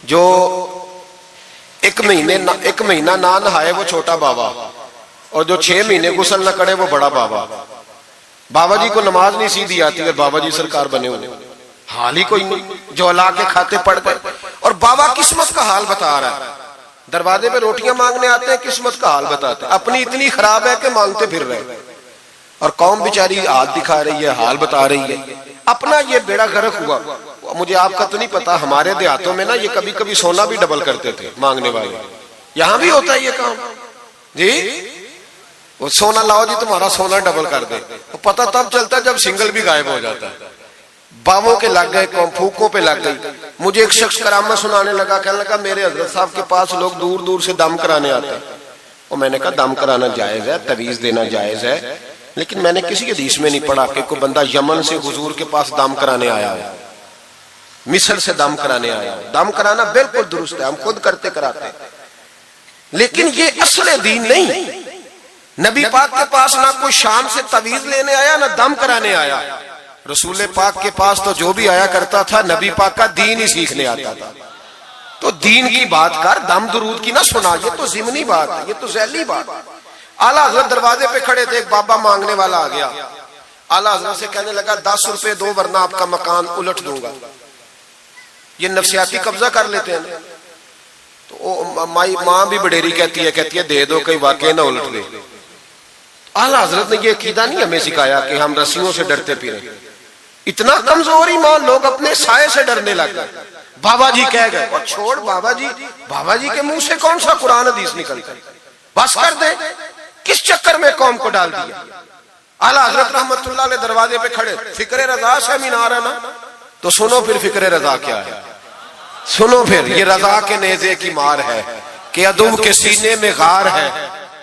जो एक महीना ना नहाए वो छोटा बाबा, और जो 6 महीने गुस्ल न करे वो बड़ा बाबा। बाबा जी को नमाज नहीं सीधी आती और बाबा जी सरकार बने हुए, हाल ही कोई नहीं। जो अल्लाह के खाते पढ़ गए, और बाबा किस्मत का हाल बता रहा है। दरवाजे पे रोटियां मांगने आते हैं, किस्मत का हाल बताते हैं। अपनी इतनी खराब है कि मांगते फिर रहे, और कौम बेचारी हाथ दिखा रही है, हाल बता रही है। अपना ये बेड़ा गर्क हुआ। मुझे आपका तो नहीं पता, हमारे देहातों में ना ये कभी कभी सोना भी डबल करते थे मांगने वाले। यहाँ भी होता है ये काम जी, वो सोना लाओ जी, तुम्हारा सोना डबल कर दे। तो पता तब चलता है जब सिंगल भी गायब हो जाता है। बावों के लग गए, फूकों पे लग गई। मुझे एक शख्स करामा सुनाने लगा, कहने लगा मेरे हजरत साहब के पास लोग दूर दूर से दम कराने आते हैं। और मैंने कहा दम कराना जायज है, तवीज देना जायज है, लेकिन मैंने किसी हदीस में नहीं पढ़ा कि कोई बंदा यमन से हुजूर के पास दम कराने आया है, मिस्र से दम कराने आया है। दम कराना बिल्कुल दुरुस्त है, हम खुद करते कराते, लेकिन ये असल दीन नहीं। नबी पाक के पास ना कोई शाम से तवीज लेने आया, ना दम कराने आया। रसूल पाक के पास तो जो भी आया करता था, नबी पाक का दीन ही सीखने आता था। तो दीन की बात कर, दम दुरूद की ना सुना, ये तो जिमनी बात है, ये तो ज़ैली बात है। आला हजरत दरवाजे पे खड़े थे, एक बाबा मांगने वाला आ गया। आला हजरत से कहने लगा 10 रुपए दो वरना आपका मकान उलट दूंगा। ये नफसियाती कब्जा कर लेते हैं। तो माँ भी बडेरी कहती है दे दो, कहीं वाकई ना उलट दे। आला हजरत ने ये अकीदा नहीं हमें सिखाया कि हम रस्सियों से डरते फिरे। इतना कमजोर ईमान, लोग अपने साये से डरने लग गए। बाबा जी कह गए, और छोड़ बाबा जी के मुंह से कौन सा कुरान हदीस निकलता, बस कर दे। किस चक्कर में कौम को डाल दिया। आला हजरत रहमतुल्लाह अलैह दरवाजे पे खड़े, फिक्रे रजा से मीनार है ना, तो सुनो फिर फिक्रे रजा क्या है, सुनो फिर। ये रजा के नेज़े की मार है कि अदुम के सीने में गार है,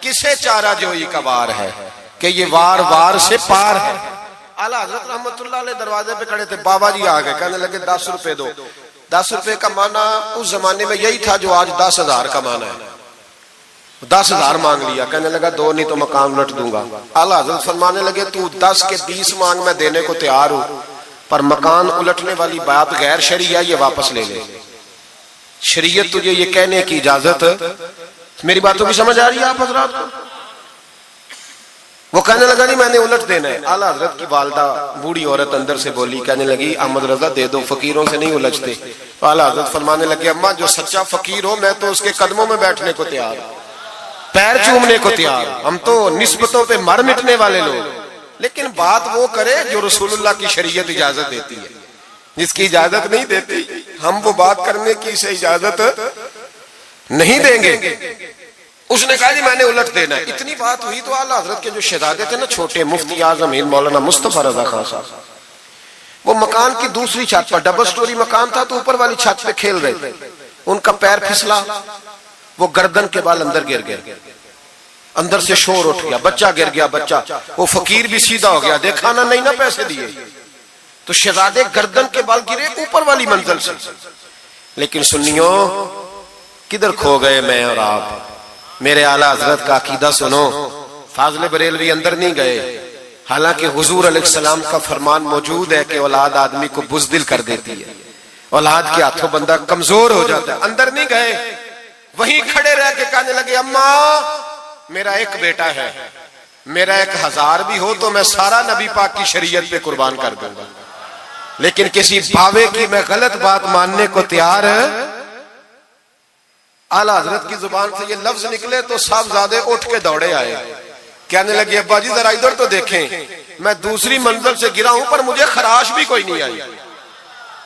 किसे चारा जोई का वार है कि ये वार वार से पार है। आला हजरत रहमतुल्लाह अलैह दरवाजे पे खड़े थे, बाबा जी आ गए, कहने लगे 10 रुपए दो। 10 रुपए का माना उस जमाने में यही था जो आज 10,000 का माना है। 10,000 मांग लिया, कहने लगा दो नहीं तो मकान उलट दूंगा। आला हजरत फरमाने लगे तू 10 के 20 मांग, मैं देने को तैयार हूं, पर मकान उलटने वाली बात गैर शरीया, ये वापस ले ले। शरीयत तुझे ये कहने की इजाजत, मेरी बातों की समझ आ रही है आप हजरात को? वो कहने लगा नहीं मैंने उलट देना है। आला हजरत की वालदा बूढ़ी औरत अंदर से बोली, कहने लगी अहमद रजा दे दो, फकीरों से नहीं उलझते। तो आला हजरत फरमाने लगे अम्मा जो सच्चा फकीर हो मैं तो उसके कदमों में बैठने को तैयार, पैर चूमने को तैयार। हम तो निस्बतों पे मर मिटने वाले लोग, लेकिन बात वो करे जो रसूलुल्लाह की शरीयत इजाजत देती है। जिसकी इजाजत नहीं देती हम वो बात करने की इसे इजाजत नहीं देंगे। उसने कहा जी मैंने उलट देना है। इतनी बात हुई तो आला हजरत के जो शहजादे थे ना, छोटे मुफ्ती आजम मीर मौलाना मुस्तफा रजा खान साहब, वो मकान की दूसरी छत पर, डबल स्टोरी मकान था, तो ऊपर वाली छत पे खेल रहे थे। उनका पैर फिसला, वो गर्दन के बाल अंदर गिर गए, अंदर से शोर उठ गया, बच्चा गिर गया। बच्चा वो फकीर भी सीधा हो गया, देखा ना नहीं ना पैसे दिए, तो शहजादे गर्दन के बाल गिरे ऊपर वाली मंजिल से। लेकिन सुनियो किधर खो गए मैं और आप। मेरे आला हजरत का अकीदा सुनो, फाज़िल बरेलवी अंदर नहीं गए, हालांकि हुजूर अलैहिस्सलाम का फरमान मौजूद है कि औलाद आदमी को बुज़दिल कर देती है, औलाद के हाथों बंदा कमजोर हो जाता है। अंदर नहीं गए, वहीं खड़े रह के कहने लगे अम्मा मेरा एक बेटा है, मेरा 1000 भी हो तो मैं सारा नबी पाक की शरीयत पे कुर्बान कर दूंगा, लेकिन किसी बावे की मैं गलत बात मानने को तैयार है। आला हजरत की जुबान से ये लफ्ज निकले तो साहबजादे उठ के दौड़े आए, कहने लगे अब्बा जी जरा इधर तो देखें, मैं दूसरी मंजिल से गिरा हूं पर मुझे खराश भी कोई नहीं आई,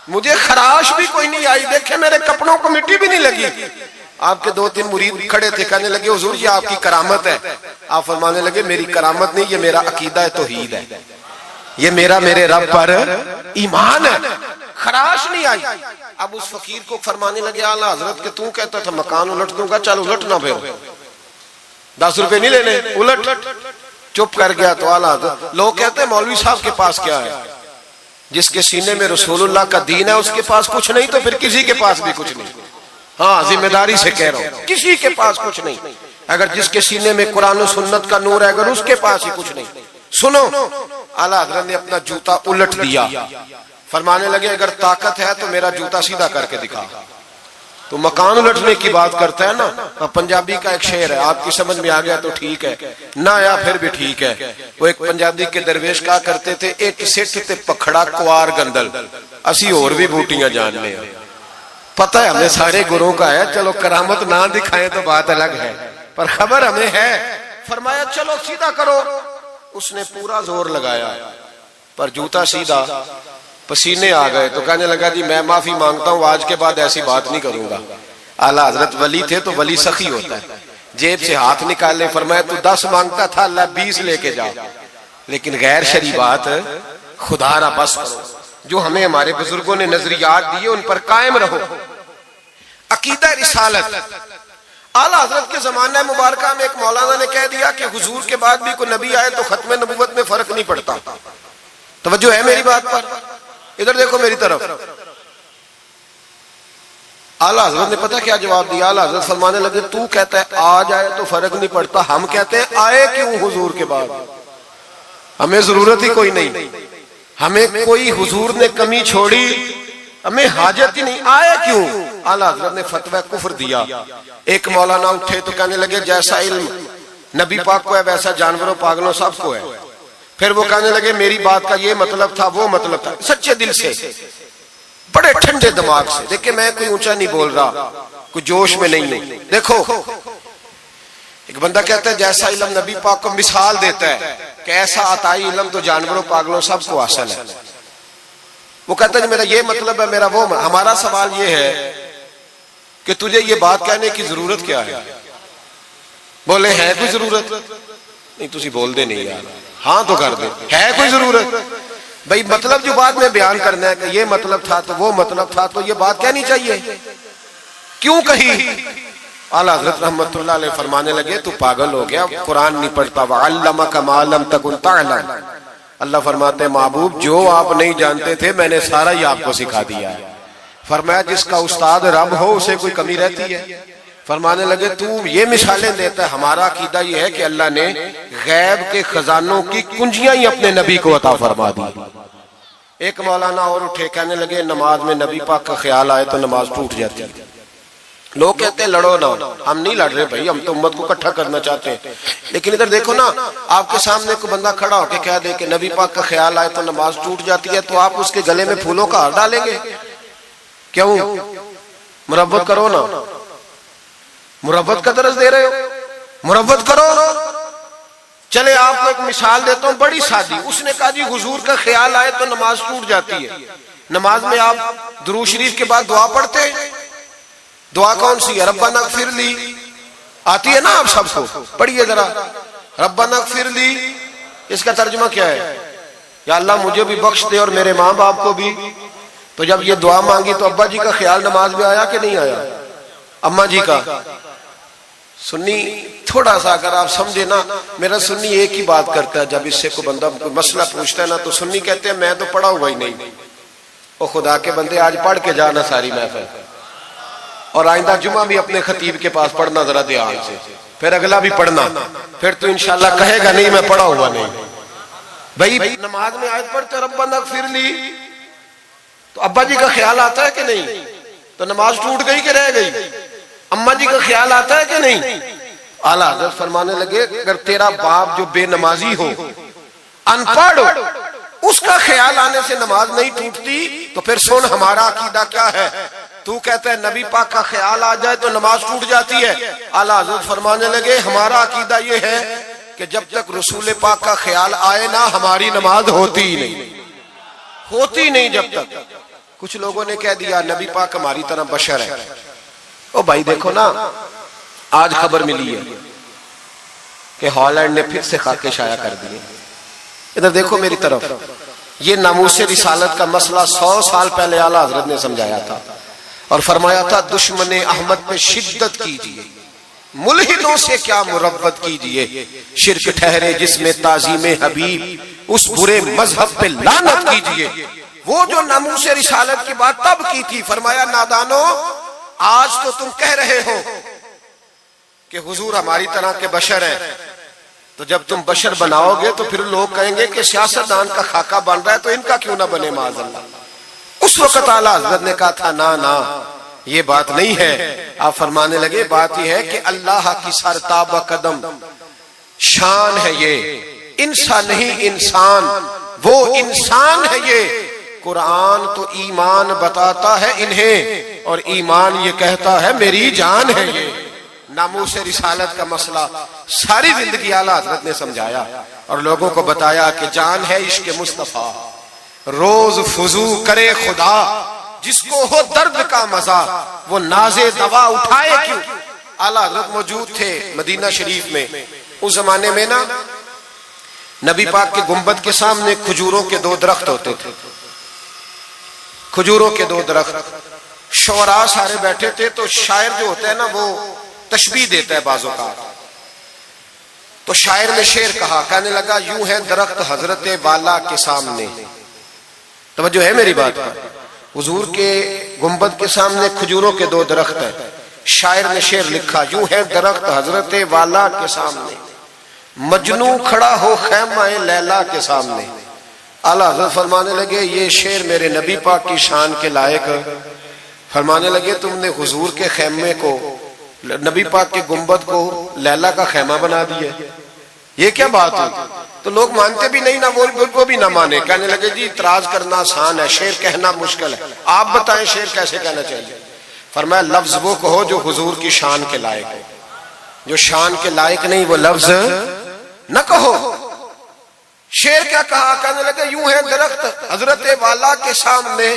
मुझे खराश भी कोई नहीं आई, देखे मेरे कपड़ों को मिट्टी भी नहीं लगी। आपके 2-3 मुरीद खड़े थे, कहने लगे हुजूर ये आपकी करामत है। आप फरमाने लगे मेरी करामत नहीं, ये मेरा अकीदा है, तौहीद है, ये मेरे रब पर ईमान है, खराश नहीं आई। अब उस फकीर को फरमाने लगे आला हजरत के तू कहता था मकान उलट दूंगा, चल उलट ना फिर 10 रुपए नहीं लेने, उलट। चुप कर गया। तो आला हजरत, लोग कहते हैं मौलवी साहब के पास क्या है, जिसके सीने में रसूलुल्लाह का दीन है उसके पास कुछ नहीं, तो फिर किसी के पास भी कुछ नहीं। हाँ जिम्मेदारी से कह रहा हूं, किसी के पास कुछ नहीं। अगर जिसके सीने में कुरान और सुन्नत का नूर है, अगर उसके पास ही कुछ नहीं। सुनो, आला हजरत ने अपना जूता उलट दिया, फरमाने लगे अगर ताकत है तो मेरा जूता सीधा करके दिखा। तो मकान उलटने की बात करता है ना। तो पंजाबी का एक शेर है, आपकी समझ में आ गया तो ठीक है, ना आया फिर भी ठीक है। वो एक पंजाबी के दरवेश कहा करते थे, एक सिट ते पखड़ा कुआर गंदल, असी और भी बूटियां जानने। पता है हमें सारे गुरुओं का है, चलो करामत ना दिखाएं तो बात अलग है, पर खबर हमें है। फरमाया चलो सीधा करो, उसने पूरा जोर लगाया पर जूता सीधा, पसीने आ गए तो कहने लगा जी मैं माफी मांगता हूं, आज के बाद ऐसी बात नहीं करूंगा। आला हजरत वली थे तो वली सखी होता है, जेब से हाथ निकाले, फरमाया तू 10 मांगता था, अल्लाह 20 लेके जा, लेकिन गैर शरी बात खुदा ना बस करो। जो हमें हमारे बुजुर्गों ने नजरियात दिए उन पर कायम रहो। अकीदा रिसालत, आला हजरत के जमाने मुबारका में एक मौलाना ने कह दिया कि हुजूर के बाद भी कोई नबी आए तो खत्म नबूवत में फर्क नहीं पड़ता। तवज्जो है मेरी बात पर? इधर देखो मेरी तरफ। आला हजरत ने पता क्या जवाब दिया? आला हजरत फरमाने लगे तू कहता है आ जाए तो फर्क नहीं पड़ता, हम कहते हैं आए क्यों हुजूर के बाद? हमें जरूरत ही कोई नहीं, हमें कोई हुजूर ने कमी छोड़ी, हमें हाजत ही नहीं, आए क्यों? आला हजरत ने फतवा कुफर दिया। एक मौलाना उठे तो कहने लगे जैसा इल्म नबी पाक को है वैसा जानवरों पागलों सबको है। फिर वो कहने लगे मेरी बात का ये मतलब था, वो मतलब था, सच्चे दिल से, बड़े ठंडे दिमाग से। देखिए मैं कोई ऊंचा नहीं बोल रहा, कोई जोश में नहीं हूं। देखो एक बंदा कहता है जैसा इल्म नबी पाक को मिसाल देता है कि ऐसा अताई इल्म तो जानवरों पागलों सबको हासिल है। वो कहता है मेरा ये मतलब है, मेरा वो। हमारा सवाल ये है कि तुझे ये बात कहने की जरूरत क्या है? बोले है कोई जरूरत? नहीं तुसी बोल दे नहीं यार, हाँ तो कर दे, है कोई जरूरत? भाई मतलब जो बात में बयान करना है कि ये मतलब था तो वो मतलब था, तो ये बात कहनी चाहिए, क्यों कही? आला हज़रत रहमतुल्लाह अलैह फरमाने लगे तू पागल हो गया, कुरान नहीं पढ़ता। वअल्लमका मा लम तकुन तअलम, अल्लाह फरमाते महबूब जो आप नहीं जानते थे मैंने सारा ही आपको सिखा दिया है। फरमाया जिसका उस्ताद रब हो उसे कोई कमी रहती है? फरमाने लगे तू ये मिसालें देता है, हमारा अकीदा ये है कि अल्लाह ने गैब के खजानों की कुंजियां ही अपने नबी को अता फरमा दी। एक मौलाना और उठे, कहने लगे नमाज में नबी पाक का ख्याल आए तो नमाज टूट जाती है। लोग कहते हैं लड़ो ना, हम नहीं लड़ रहे भाई, हम तो उम्मत को इकट्ठा करना चाहते हैं। लेकिन इधर देखो ना, आपके सामने कोई बंदा खड़ा होकर कह दे कि नबी पाक का ख्याल आए तो नमाज टूट जाती है, तो आप उसके गले में फूलों का हार डालेंगे? क्यों? मुरब्बत करो ना, मुरब्बत का दर्ज दे रहे हो, मुरब्बत करो। चले आपको एक मिसाल देता हूं बड़ी सादी। उसने कहा जी हुजूर का ख्याल आए तो नमाज टूट जाती है। नमाज में आप दुरूद शरीफ के बाद दुआ पढ़ते हैं, दुआ कौन सी है? रब्बना इग़फिरली, आती है ना आप सबको, पढ़िए जरा, रब्बना इग़फिरली। इसका तर्जुमा क्या है? या अल्लाह मुझे भी बख्श दे और मेरे माँ बाप को भी। तो जब ये दुआ मांगी तो अब्बा जी का ख्याल नमाज में आया कि नहीं आया? अम्मा जी का? सुन्नी थोड़ा सा अगर आप समझे ना, मेरा सुन्नी एक ही बात करता है, जब इससे कोई बंदा कोई मसला पूछता है ना तो सुन्नी कहते हैं मैं तो पढ़ा हुआ ही नहीं। ओ खुदा के बंदे आज पढ़ के जाना सारी महफिल, और आइंदा जुमा भी अपने खतीब के पास पढ़ना जरा ध्यान से, फिर अगला भी पढ़ना, फिर तो इंशाल्लाह कहेगा नहीं मैं पढ़ा हुआ नहीं। भाई नमाज में आयत पढ़ते रब्बना इग़फिरली, तो अब्बा जी का ख्याल आता है कि नहीं? तो नमाज टूट गई कि रह गई? अम्मा जी का ख्याल आता है कि नहीं? आला हज़रत फरमाने लगे अगर तेरा बाप जो बेनमाजी हो, अनपढ़ हो, उसका ख्याल आने से नमाज नहीं टूटती, तो फिर सुन हमारा अकीदा क्या है। तू कहता है नबी पाक का ख्याल आ जाए तो नमाज टूट जाती है। आला हज़रत फरमाने लगे हमारा अकीदा ये है कि जब तक रसूल पाक का ख्याल आए ना हमारी नमाज होती ही नहीं, होती नहीं जब तक। कुछ लोगों ने कह दिया नबी पाक हमारी तरह बशर है। ओ भाई देखो ना, आज खबर मिली है कि हॉलैंड ने फिर से खाके शाया कर दिए। इधर देखो मेरी तरफ, ये नामूसे रिसालत का मसला 100 साल पहले आला हज़रत ने समझाया था और फरमाया था दुश्मने अहमद पे शिद्दत कीजिए, मुल्हिदों से क्या मुरव्वत कीजिए, शिर्क ठहरे जिसमें ताज़ीमे हबीब, उस बुरे मजहब पे लानत कीजिए। वो जो नामूसे रिसालत की बात तब की थी, फरमाया नादानो आज तो तुम कह रहे हो कि हुजूर हमारी तरह के बशर हैं, तो जब तुम बशर बनाओगे तो फिर लोग कहेंगे कि सियासतदान का खाका बन रहा है तो इनका क्यों ना बने माज़अल्लाह। उस वक्त आला हज़रत ने कहा था ना ना, ये बात नहीं है। आप फरमाने लगे बात यह है कि अल्लाह की सरताब कदम शान है ये, इंसान नहीं इंसान, वो इंसान है ये। कुरान तो ईमान बताता है इन्हें और ईमान ये कहता है मेरी जान है ये। नामूस रिसालत का मसला सारी जिंदगी आला हजरत ने समझाया और लोगों को बताया कि जान है इश्क मुस्तफा, रोज फुजू करे खुदा, जिसको हो दर्द का मजा वो नाजे दवा उठाए क्यों। आला हजरत मौजूद थे मदीना शरीफ में। उस जमाने में ना नबी पाक के गुंबद के सामने खजूरों के 2 दरख्त होते थे, खजूरों के 2 दरख्त। शोरा सारे बैठे थे, तो शायर जो होता है ना वो तशबीह देता है बाजों का। तो शायर ने शेर कहा, कहने लगा यूं है दरख्त हजरत वाला के सामने। तवज्जो है मेरी बात पर। हुजूर के गुंबद के सामने खजूरों के 2 दरख्त है। शायर ने शेर लिखा, यूं है दरख्त हजरत वाला के सामने, मजनू खड़ा हो खैमाए लैला के सामने। आला हज़रत फरमाने लगे ये शेर मेरे नबी पाक की शान के लायक। फरमाने लगे तुमने हुजूर के खैमे को, नबी पाक के गुंबद को लैला का खैमा बना दिया, ये क्या बात है। तो लोग मानते भी नहीं ना, वो भी ना माने। कहने लगे जी इतराज करना आसान है, शेर कहना मुश्किल है, आप बताएं शेर कैसे कहना चाहिए। फरमाया लफ्ज वो कहो जो हुजूर की शान के लायक है, जो शान के लायक नहीं वो लफ्ज न कहो। शेर क्या कहा, कहने लगे यूं है दरख्त हजरत वाला के सामने,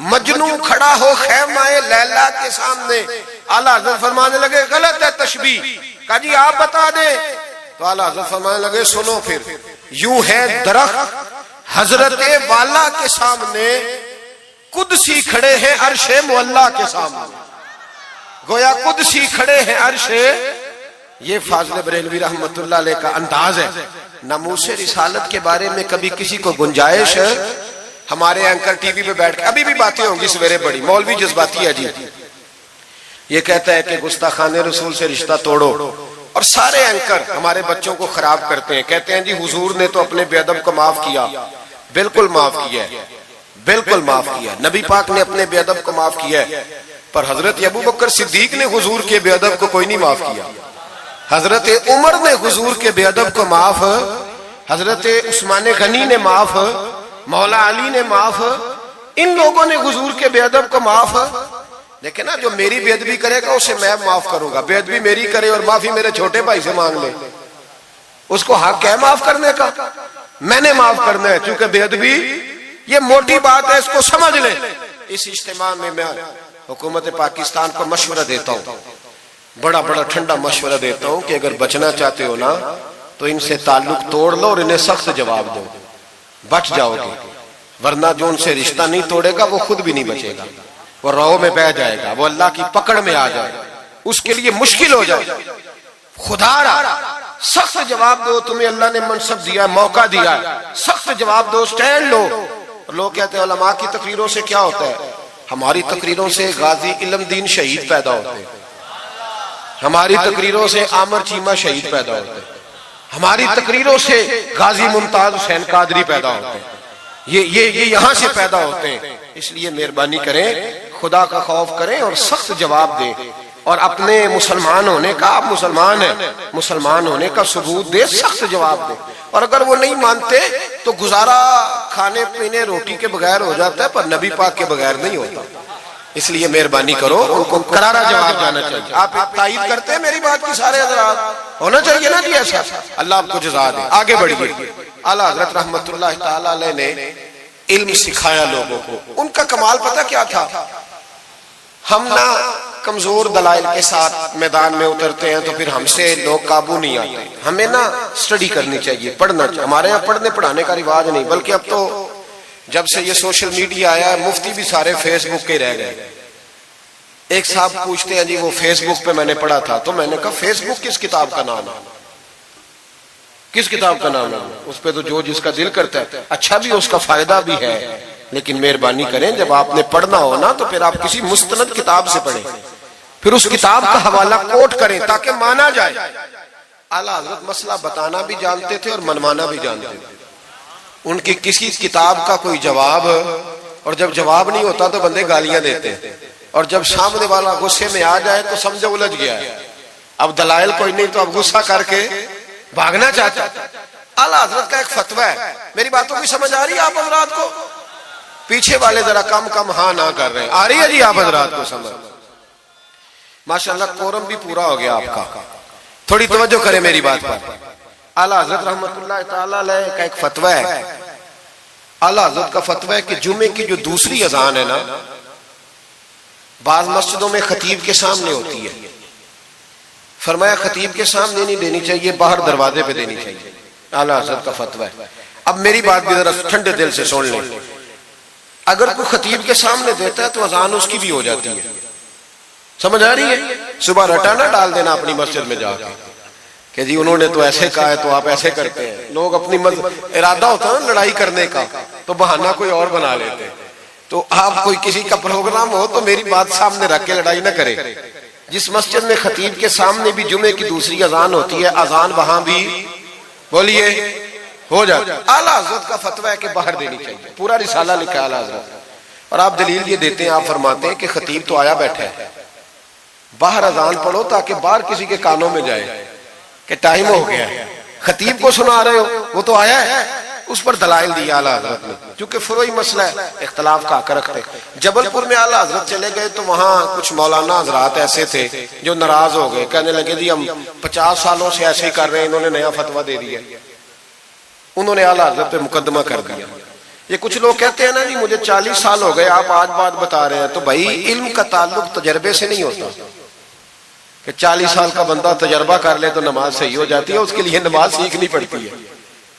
मजनू खड़ा हो खैमाए लैला के सामने। आला हज़रत फरमाने लगे गलत है तशबीह। कहा जी आप बता दे। तो आला हज़रत फरमाने लगे सुनो फिर, यूं है दरख्त हजरत वाला के सामने, कुदसी खड़े हैं अर्शे मुअल्ला के सामने। गोया कुदसी खड़े हैं अर्शे। ये फाज़िल बरेलवी रहमतुल्लाह अलैह का अंदाज है। नामूस रिसालत के बारे में कभी किसी को गुंजाइश, हमारे एंकर टीवी पे बैठ के अभी भी बातें होंगी सवेरे बड़ी, मौलवी जज्बाती है जी, ये कहता है कि गुस्ताखाने रसूल से रिश्ता तोड़ो, और सारे एंकर हमारे बच्चों को खराब करते हैं। कहते हैं जी हुजूर ने तो अपने बेअदब को माफ किया। बिल्कुल माफ किया है, बिल्कुल माफ किया। नबी पाक ने अपने बेअदब को माफ किया है, पर हजरत अबू बकर सिद्दीक ने हुजूर के बेअदब को कोई नहीं माफ किया। हजरत उमर ने हुजूर के बेअदब को माफ, हजरत उस्मान गनी ने माफ, मौला अली ने माफ, इन लोगों ने हुजूर के बेअदब को माफ। लेकिन ना जो मेरी बेअदबी करेगा उसे मैं माफ करूंगा। बेअदबी मेरी करे और माफी मेरे छोटे भाई से मांग ले, उसको हक है माफ करने का, मैंने माफ करना है। क्योंकि बेअदबी ये मोटी बात है, इसको समझ ले। इस इज्तिमा में मैं हुकूमत पाकिस्तान को मशवरा देता हूँ, बड़ा बड़ा ठंडा मशवरा देता हूँ कि अगर बचना चाहते हो ना तो इनसे ताल्लुक तोड़ लो और इन्हें सख्त जवाब दो, बच जाओगे। वरना जो उनसे रिश्ता नहीं तोड़ेगा वो खुद भी नहीं बचेगा, वो राह में बह जाएगा, वो अल्लाह की पकड़ में आ जाए, उसके लिए मुश्किल हो जाए। खुदारा सख्त जवाब दो, तुम्हें अल्लाह ने मनसब दिया, मौका दिया, सख्त जवाब दो, स्टैंड लो। लोग कहते हैं उलमा की तकरीरों से क्या होता है, हमारी तकरीरों से गाजी इल्म दीन शहीद पैदा होते हैं, हमारी तकरीरों से आमर चीमा शहीद पैदा होते हैं, हमारी तकरीरों से गाजी मुमताज हुसैन कादरी पैदा होते हैं, ये यहां से पैदा होते हैं। इसलिए मेहरबानी करें, खुदा का खौफ करें और सख्त जवाब दें, और अपने मुसलमान होने का, आप मुसलमान हैं, मुसलमान होने का सबूत दे, सख्त जवाब दे। और अगर वो नहीं मानते तो गुजारा खाने पीने रोटी के बगैर हो जाता है, पर नबी पाक के बगैर नहीं होता। इसलिए मेहरबानी करो, उनको करारा जवाब जाना चाहिए। आप तायीद करते हैं मेरी बात की, सारे हज़रात होना चाहिए ना जी ऐसा। अल्लाह आपको जज़ा दे, आगे बढ़िए। आला हज़रत रहमतुल्लाह तआला अलैह ने इल्म सिखाया लोगों को। उनका कमाल पता क्या था, हम ना कमजोर दलाइल के साथ मैदान में उतरते हैं तो फिर हमसे लोग काबू नहीं आते। हमें ना स्टडी करनी चाहिए, पढ़ना चाहिए। हमारे यहाँ पढ़ने पढ़ाने का रिवाज नहीं, बल्कि अब तो जब से ये सोशल मीडिया आया है, मुफ्ती भी सारे फेसबुक के रह गए। एक साहब पूछते हैं जी वो फेसबुक पे मैंने पढ़ा था, तो मैंने कहा फेसबुक किस किताब का नाम है, किस किताब का नाम है? उस पे तो जो जिसका दिल करता है, अच्छा भी उसका फायदा भी है, लेकिन मेहरबानी करें जब आपने पढ़ना हो ना तो फिर आप किसी मुस्तनद किताब से पढ़ें, फिर उस किताब का हवाला कोट करें ताकि माना जाए। आला हज़रत मसला बताना भी जानते थे और मनवाना भी जानते थे। उनकी किसी किताब का कोई जवाब, और जब जवाब नहीं होता तो बंदे गालियां देते हैं, और जब सामने वाला गुस्से में आ जाए तो समझो उलझ गया है, अब दलाइल कोई नहीं तो अब गुस्सा करके भागना चाहता है। आला हजरत का एक फतवा है, मेरी बातों की समझ आ रही है आप हजरात को? पीछे वाले जरा कम कम हाँ ना कर रहे हैं, आ रही है जी आप हजरात को समझ? माशाअल्लाह कोरम भी पूरा हो गया आपका, थोड़ी तवज्जो करें मेरी बात पर। आला हजरत रहमतुल्लाह ताला अलैह का एक फतवा है, आला हजरत का फतवा है कि जुमे की जो दूसरी अजान है ना, बाज मस्जिदों में खतीब के सामने होती है, फरमाया खतीब के सामने नहीं देनी चाहिए, बाहर दरवाजे पे देनी चाहिए। आला हजरत का फतवा है। अब मेरी बात भी जरा ठंडे दिल से सुन लें, अगर कोई खतीब के सामने देता है तो अजान उसकी भी हो जाती है, समझ आ रही है? सुबह रटा ना डाल देना अपनी मस्जिद में जाके कि जी उन्होंने तो ऐसे कहा है तो आप ऐसे करते हैं। लोग अपनी इरादा होता है ना लड़ाई करने का, तो बहाना कोई और बना लेते हैं। तो आप कोई किसी का प्रोग्राम हो तो मेरी बात सामने रख के लड़ाई ना करे। जिस मस्जिद में खतीब के सामने भी जुमे की दूसरी अजान होती है, अजान वहां भी बोलिए हो जाता है। आला हजरत का फतवा है कि बाहर देनी चाहिए, पूरा रिसाला लिखा है आला हजरत। और आप दलील ये देते हैं, आप फरमाते हैं कि खतीब तो आया बैठा है, बाहर अजान पढ़ो ताकि बाहर किसी के कानों में जाए कि टाइम हो गया है, खतीब को सुना रहे हो, वो तो आया है। उस पर दलाइल दिया आला हजरत ने, क्योंकि फुरोई मसला है, इख्तलाफ का हक रखते। जबलपुर में आला हजरत चले गए तो वहां कुछ मौलाना हजरात ऐसे थे जो नाराज हो गए, कहने लगे जी हम 50 सालों से ऐसे ही कर रहे हैं, इन्होंने नया फतवा दे दिया। उन्होंने आला हजरत पे मुकदमा कर दिया। ये कुछ लोग कहते हैं ना जी मुझे 40 साल हो गए, आप आज बात बता रहे हैं, तो भाई इल्म का ताल्लुक तजर्बे से नहीं होता कि 40 साल का बंदा तजर्बा कर ले तो नमाज सही हो जाती है। उसके लिए नमाज सीखनी पड़ती है,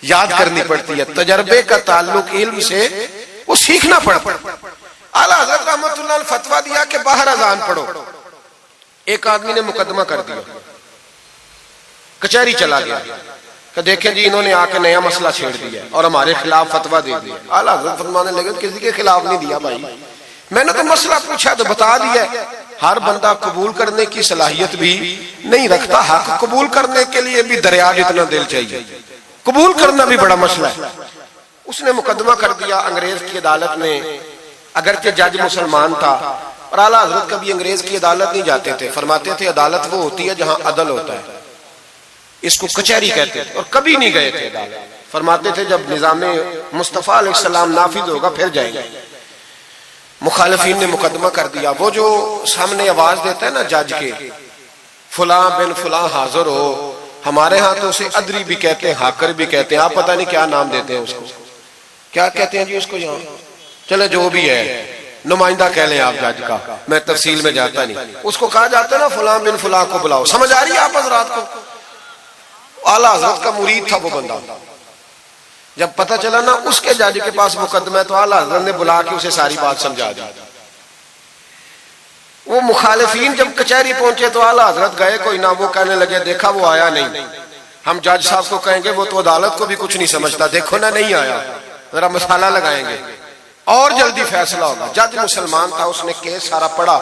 याद करनी पड़ती है। तजर्बे का ताल्लुक इल्म से, वो सीखना पड़ता है। आला हजरत रहमतुल्लाह ने फतवा दिया कि बाहर अजान पढ़ो। एक आदमी ने मुकदमा कर दिया, कचहरी चला गया कि देखें जी इन्होंने आके नया मसला छेड़ दिया और हमारे खिलाफ फतवा दे दिया। आला हजरत फरमाने लगे किसी के खिलाफ नहीं दिया भाई, मैंने तो मसला पूछा तो बता दिया। हर बंदा कबूल करने की सलाहियत भी नहीं रखता, हक कबूल करने के लिए भी दरिया जितना दिल चाहिए, कबूल करना भी बड़ा मसला है। उसने मुकदमा कर दिया अंग्रेज की अदालत में, अगरचे जज मुसलमान था। और आला हजरत कभी अंग्रेज की अदालत नहीं जाते थे, फरमाते थे अदालत वो होती है जहां अदल होता है, इसको कचहरी कहते थे, और कभी नहीं गए थे अदालत। फरमाते थे जब निजाम मुस्तफा अलैहिस्सलाम नाफिज होगा फिर जाएंगे। मुखालिफिन ने मुकदमा कर दिया। वो जो सामने आवाज देता है ना जज के, फुला बिन फुला हाजिर हो, हमारे यहाँ तो उसे अदरी भी कहते हैं, हाकर भी कहते हैं, आप पता नहीं क्या नाम देते हैं उसको, क्या कहते हैं जी उसको यहाँ, चले जो भी है, नुमाइंदा कह लें आप जज का, मैं तफसील में जाता नहीं। उसको कहा जाता है ना फुला बिन फुला को बुलाओ। समझ आ रही है आप हजरात को? आला हजरत का मुरीद था वो बंदा। जब पता चला ना उसके जज के पास मुकदमा है, तो आला हजरत ने बुला के उसे सारी बात समझा दी। वो मुखालिफिन जब कचहरी पहुंचे तो आला हजरत गए कोई ना, वो कहने लगे देखा वो आया नहीं, हम जज साहब को कहेंगे वो तो अदालत को भी कुछ नहीं समझता, देखो ना नहीं आया, जरा मसाला लगाएंगे और जल्दी फैसला होगा। जज मुसलमान था, उसने केस सारा पढ़ा,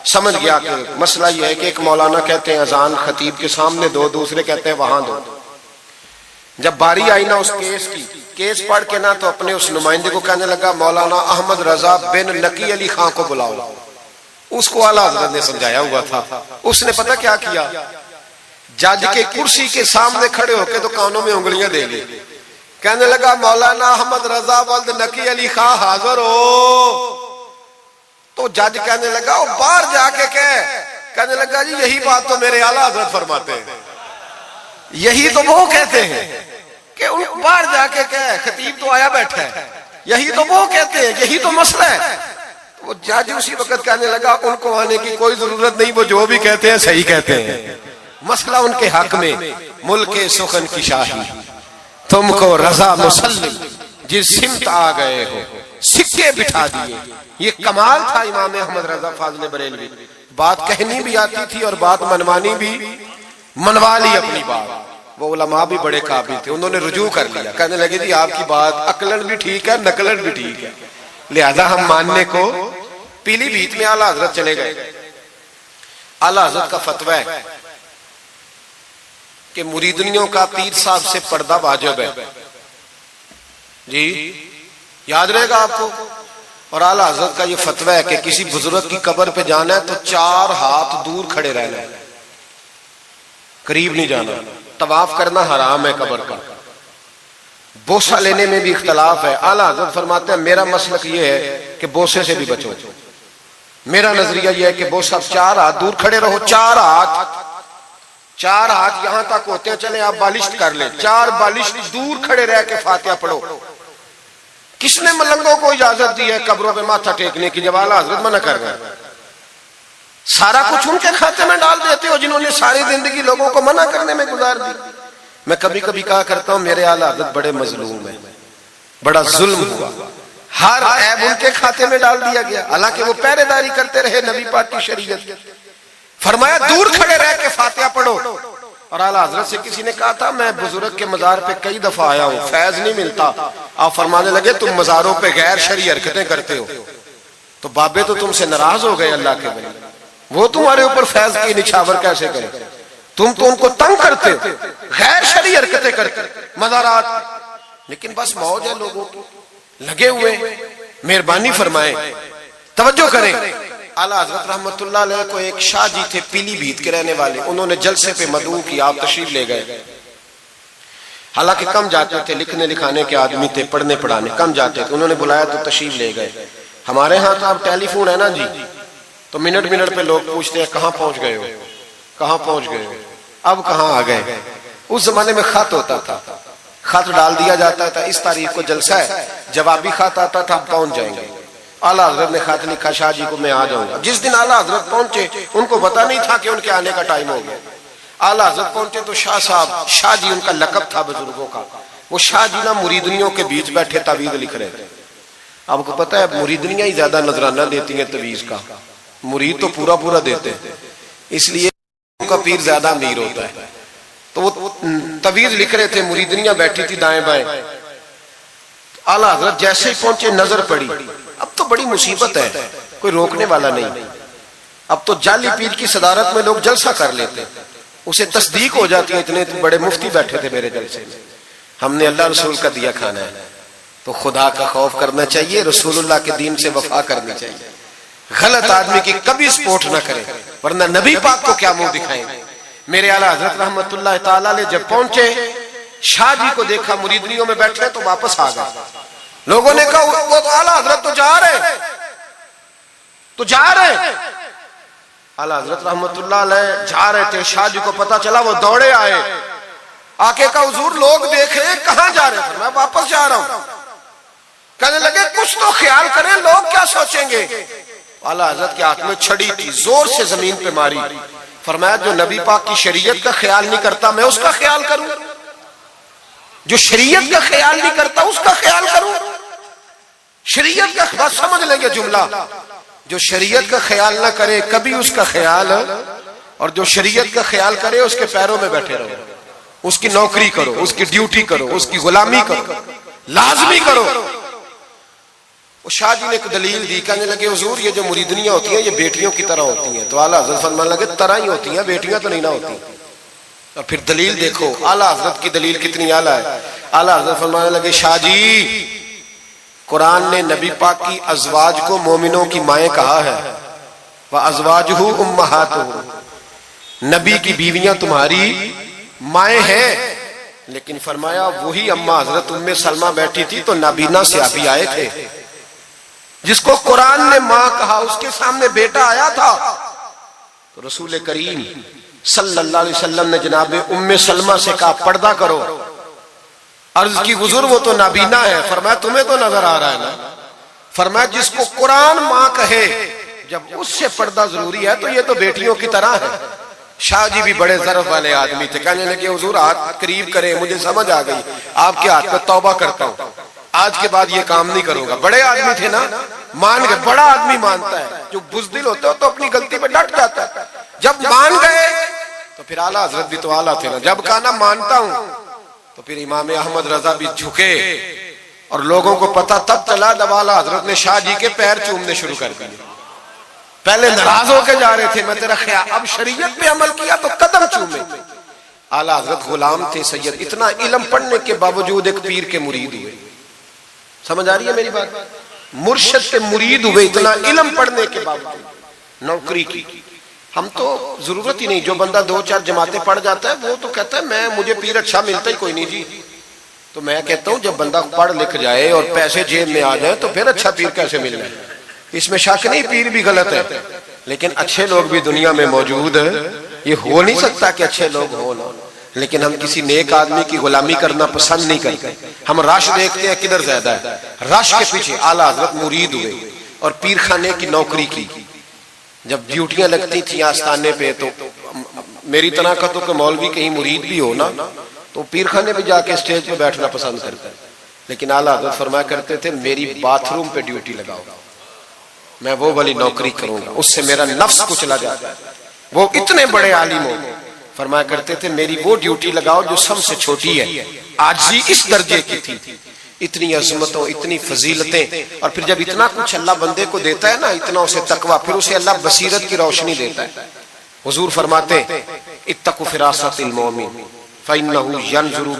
समझ गया कि मसला यह है कि एक मौलाना कहते हैं अजान खतीब के सामने दो, दूसरे कहते हैं वहां दो। जब बारी आई ना उस केस की, केस पढ़ के ना तो अपने उस नुमाइंदे को कहने लगा मौलाना अहमद रजा बिन नकी अली खां को बुलाओ। उसको आला हजरत ने समझाया हुआ था, उसने पता क्या किया, जज के कुर्सी के सामने खड़े होके तो कानों में उंगलियां दे ली, कहने लगा मौलाना अहमद रजा वल्द नकी अली खां हाजिर हो। तो जज कहने लगा वो बाहर जाके कहने लगा जी यही बात तो मेरे आला हजरत फरमाते हैं, यही तो वो कहते हैं कि उन बाहर जाके खतीब तो आया बैठा है, यही तो वो कहते हैं, यही तो मसला है। वो जज उसी वक्त कहने लगा उनको आने की कोई जरूरत नहीं, वो जो भी कहते हैं सही कहते हैं, मसला उनके हक में। मुल्के सुखन की शाही तुमको रजा मुसल्लिम जिस सिमत आ गए हो सिक्के बिठा दिए। ये कमाल था इमाम अहमद रजा फाज़िल बरेलवी, बात कहनी भी आती थी और बात मनवानी भी, मनवा ली अपनी बात। वो उलमा भी बड़े काबिल थे, उन्होंने रुजू कर लिया, कहने लगे जी आपकी बात अकलन भी ठीक है, नकलन भी ठीक है, लिहाजा हम मानने को। पीलीभीत में आला हजरत चले गए। आला हजरत का फतवा है कि मुरीदनियों का पीर साहब से पर्दा वाजिब है जी, याद रहेगा आपको। और आला हजरत का ये फतवा है कि किसी बुजुर्ग की कब्र पे जाना है तो 4 हाथ दूर खड़े रहना है, करीब नहीं जाना। तवाफ करना हराम है कब्र का। बोसा लेने में भी इख्तलाफ है। आला हजरत फरमाते हैं मेरा मसलक ये है कि बोसे से भी बचो। मेरा नजरिया यह है कि बोसा 4 हाथ दूर खड़े रहो। 4 हाथ यहां तक होते हैं, चले आप बालिश्त कर ले, 4 बालिश्त दूर खड़े रह के फातिहा पढ़ो। किसने मलंगों को इजाजत दी है कब्रों पे माथा टेकने की, जब आला हजरत मना कर रहे हैं? सारा कुछ उनके खाते में डाल देते हो जिन्होंने सारी जिंदगी लोगों को मना करने में गुजार दी। मैं कभी कभी कहा करता हूं मेरे आला हजरत बड़े मजलूम है, बड़ा जुल्म हुआ, हर ऐब उनके खाते में डाल दिया गया, हालांकि वो पहरेदारी करते रहे नबी पाक की शरीयत। फरमाया दूर खड़े रह के फातिहा पढ़ो। और आला हजरत से किसी ने कहा था मैं बुजुर्ग के मजार पे कई दफा आया हूं, फैज नहीं मिलता। आप फरमाने लगे तुम मजारों पे गैर शरई हरकतें करते हो, तो बाबे तो तुमसे नाराज हो गए अल्लाह के वली, वो तुम्हारे ऊपर फैज की निछावर कैसे करें? तुम तो उनको तंग करते हो, गैर शरई हरकतें करते मजारात। लेकिन बस मौज है लोगों की, लगे हुए। मेहरबानी फरमाए, तवज्जो करें। आला हजरत रहमतुल्लाह अलैह को एक शाह जी थे पीलीभीत के रहने वाले, उन्होंने जलसे पे मदऊ की, आप तशरीफ ले गए। हालांकि कम जाते थे, लिखने लिखाने के आदमी थे, पढ़ने पढ़ाने कम जाते थे, उन्होंने बुलाया तो तशरीफ ले गए। हमारे यहाँ तो अब टेलीफोन है ना जी, तो मिनट मिनट पे लोग पूछते हैं कहाँ पहुंच गए हो, कहाँ पहुंच गए हो, अब कहाँ आ गए। उस जमाने में खत होता था, खत डाल दिया जाता था, इस तारीख को जलसा है, जवाबी खत आता था, पहुंच जाएंगे। आला हजरत ने खत लिखा शाह जी को मैं आ जाऊंगा। जिस दिन आला हजरत पहुंचे उनको पता नहीं था कि उनके आने का टाइम हो गया। आला हजरत पहुंचे तो शाह साहब, शाह जी उनका लकब था बुजुर्गों का, वो शाह जी ना मुरीदनियों के बीच बैठे तावीज लिख रहे थे। आपको पता है मुरीदनियां ही ज्यादा नजराना देती हैं तवीज का, मुरीद तो पूरा पूरा देते हैं, इसलिए उनका पीर ज्यादा अमीर होता है। तो वो तवीज लिख रहे थे, मुरीदनियां बैठी थी दाएं बाएं। आला हजरत जैसे ही पहुंचे नजर पड़ी, अब तो बड़ी मुसीबत है, कोई रोकने वाला नहीं। अब तो जाली पीर की सदारत में लोग जलसा कर लेते, उसे तस्दीक हो जाती है, इतने बड़े मुफ्ती बैठे थे मेरे जलसे में, हमने अल्लाह रसूल का दिया खाना है। तो खुदा का खौफ करना चाहिए, रसूलुल्लाह के दीन से वफा करनी चाहिए। गलत आदमी की कभी सपोर्ट ना करें, वरना नबी पाक को क्या मुंह दिखाएंगे। मेरे आला हजरत रहमतुल्लाह ताला अलैह जब पहुंचे, शाह जी को देखा मुरीदनियों में बैठे तो वापस आ गए। लोगों ने कहा वो तो आला हजरत तो जा रहे। आला हजरत रहमतुल्लाह अलैह जा रहे थे, शाह जी को पता चला, वो दौड़े आए, आके कहा हुजूर लोग देख रहे हैं, कहां जा रहे थे? मैं वापस जा रहा हूं। कहने लगे कुछ तो ख्याल करें, लोग क्या सोचेंगे। आला हजरत के हाथ में छड़ी थी, जोर से जमीन पे मारी। फरमाया जो नबी पाक की शरीयत का ख्याल नहीं करता मैं उसका ख्याल करूं, जो शरीयत का ख्याल नहीं करता उसका ख्याल करूं। शरीयत का बस समझ लेंगे जुमला, जो शरीयत का ख्याल ना करे कभी उसका ख्याल, और जो शरीयत का ख्याल करे उसके पैरों में बैठे रहो, उसकी नौकरी करो, उसकी ड्यूटी करो, उसकी गुलामी करो, लाजमी करो। शाह जी ने एक दलील दी, कहने लगे हुजूर ये जो मुरीदनियां होती हैं ये बेटियों की तरह होती हैं। तो आला हजरत फरमाने लगे तरह ही होती हैं, बेटियां तो नहीं ना होती। और फिर दलील देखो, आला हजरत की दलील कितनी आला है। आला हजरत फरमाने लगे शाह जी कुरान ने नबी पाक की अजवाज को मोमिनों की माएं कहा है, वह अजवाजुहु उम्महातुहु, नबी की बीवियां तुम्हारी माएं हैं। लेकिन फरमाया वही अम्मा हजरत उम्मे सलमा बैठी थी तो नाबीना से अभी आए थे, जिसको कुरान ने मां कहा उसके सामने बेटा आया था। तो रसूल करीम सल्लल्लाहु अलैहि वसल्लम ने जनाब उम्मे सलमा से कहा पर्दा करो। अर्ज की हुजूर वो तो नाबीना है। फरमाया तुम्हें तो नजर आ रहा है ना। फरमाया जिसको कुरान मां कहे जब उससे पर्दा जरूरी है तो ये तो बेटियों की तरह है। शाह जी भी बड़े ज़र्फ वाले आदमी थे, कहने लगे हुजूर हाथ करीब करें, मुझे समझ आ गई, आपके हाथ में तौबा करता हूं, आज के बाद ये काम नहीं करूंगा। बड़े आदमी थे ना, मान गए। बड़ा आदमी मानता है, जो बुज़दिल होता है तो अपनी गलती पे डट जाता है। जब मान गए तो फिर आला हजरत भी तो आला थे ना, जब कहा ना मानता हूं तो फिर इमाम अहमद रजा भी झुके। और लोगों को पता तब चला जब आला हजरत ने शाह जी के पैर चूमने शुरू कर दिए। पहले नाराज होकर जा रहे थे, मैं तेरा ख्याल, अब शरीयत पे अमल किया तो कदम चूमे। आला हजरत गुलाम थे सैयद, इतना इल्म पढ़ने के बावजूद एक पीर के मुरीद हुए। समझ आ रही है मेरी बात? मुर्शिद के मुरीद हुए, इतना इल्म पढ़ने के बावजूद नौकरी की। हम तो जरूरत ही नहीं, जो बंदा 2-4 जमातें पढ़ जाता है वो तो कहता है मैं मुझे पीर अच्छा मिलता ही कोई नहीं जी। तो मैं कहता हूं जब बंदा पढ़ लिख जाए और पैसे जेब में आ जाए तो फिर अच्छा पीर कैसे मिल जाए, इसमें शक नहीं, पीर भी गलत है, लेकिन अच्छे लोग भी दुनिया में मौजूद है। ये हो नहीं सकता कि अच्छे लोग हो ना, लेकिन हम किसी नेक आदमी की गुलामी करना पसंद नहीं करते। हम रश देखते हैं किधर ज्यादा है, रश के पीछे आला हजरत मुरीद हुए और पीर खाने की नौकरी की। जब ड्यूटियां लगती थी आस्थाने पे तो मेरी तरह का तो मौलवी कहीं मुरीद भी हो ना तो पीर खाने पे जाके स्टेज पे बैठना पसंद करता है, लेकिन आला हजरत फरमाया करते थे मेरी बाथरूम पे ड्यूटी लगाओ, मैं वो वाली नौकरी करूंगा, उससे मेरा नफ्स कुचला जाता है। वो इतने बड़े आलिम हो, फरमाया करते थे मेरी वो ड्यूटी लगाओ जो सबसे छोटी है। आजी इस दर्जे की थी, इतनी अजमतों, इतनी फजीलतें, और फिर जब इतना कुछ अल्लाह बंदे को देता है ना, इतना उसे तकवा, फिर उसे अल्लाह बसीरत की रोशनी देता है। हुजूर फरमाते इत्तकु फिरासतिल मोमिन फइन्नहु यंजुरु